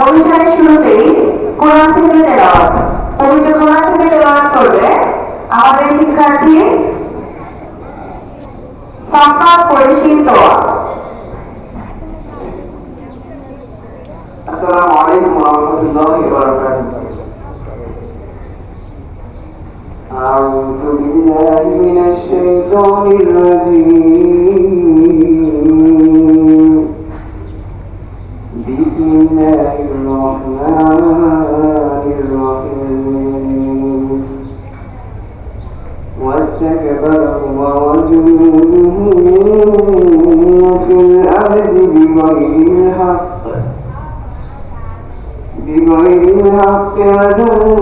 অনুষ্ঠানের শুরুতেই কোরআন থেকে তেলাওয়াত, পবিত্র কোরআন থেকে তেলাওয়াত করবে আমাদের শিক্ষার্থী সাফা পরিশীল তোয়া। আসসালামু আলাইকুম ওয়া রাহমাতুল্লাহি ওয়া বারাকাতুহু। আউযু বিল্লাহি মিনাশ শাইতানির রাজীম। বিসমিল্লাহির রাহমানির রাহিম। واستكبر هو وجنوده في الأرض بغير الحق وظنوا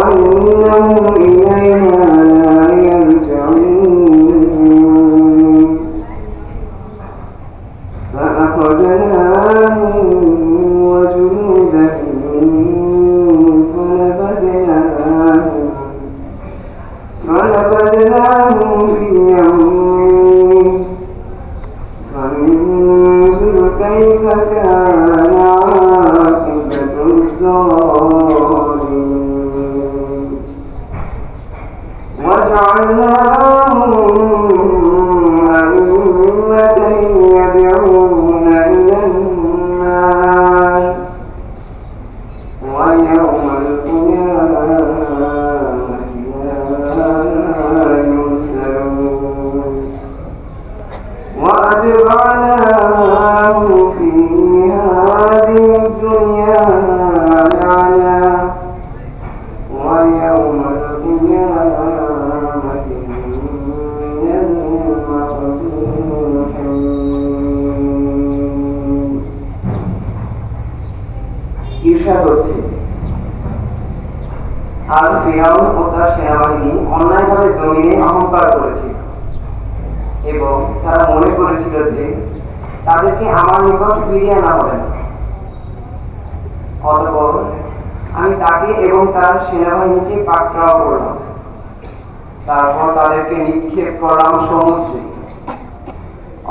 أنهم إلينا لا يرجعون فأخذناهم وجنوده فنبذناهم في اليم فانظر كيف كان عاقبة الظالمين وجعلناهم أئمة يدعون إلى النار ويوم القيامة لا ينصرون وأتبعناه في هذه الدنيا لعنة ويوم القيامة من المقبوحين ঈর্ষা করছে। আর ফিরআউন ও তার সেনাবাহিনী অন্যায়ভাবে জমিনে অহংকার করেছিল এবং তারা মনে করেছিল যে তাদেরকে আমার নিকট ফিরিয়ে আনা হবে না। অতঃপর আমি তাকে এবং তার সেনাবাহিনীকে পাকড়াও করলাম, তারপর তাদেরকে নিক্ষেপ করলাম সমুদ্রে।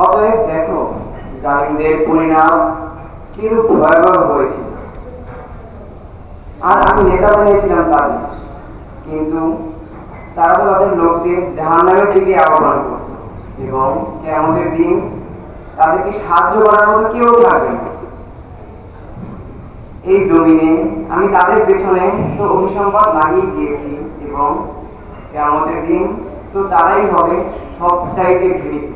অতএব দেখো জালিমদের পরিণাম কিরূপ ভয়াবহ হয়েছিল। আর আমি নেতা বানিয়েছিলাম তাদের, কিন্তু তারা তো তাদের লোকদের জাহান্নামের দিকে আহ্বান করত এবং কিয়ামতের দিন তাদেরকে সাহায্য করার মতো কেউ থাকবে না। এই জমিনে আমি তাদের পেছনে তো অভিসম্পাদ লাগিয়ে দিয়েছি এবং কিয়ামতের দিন তো তারাই হবে সবচাইতে ঘৃণিত।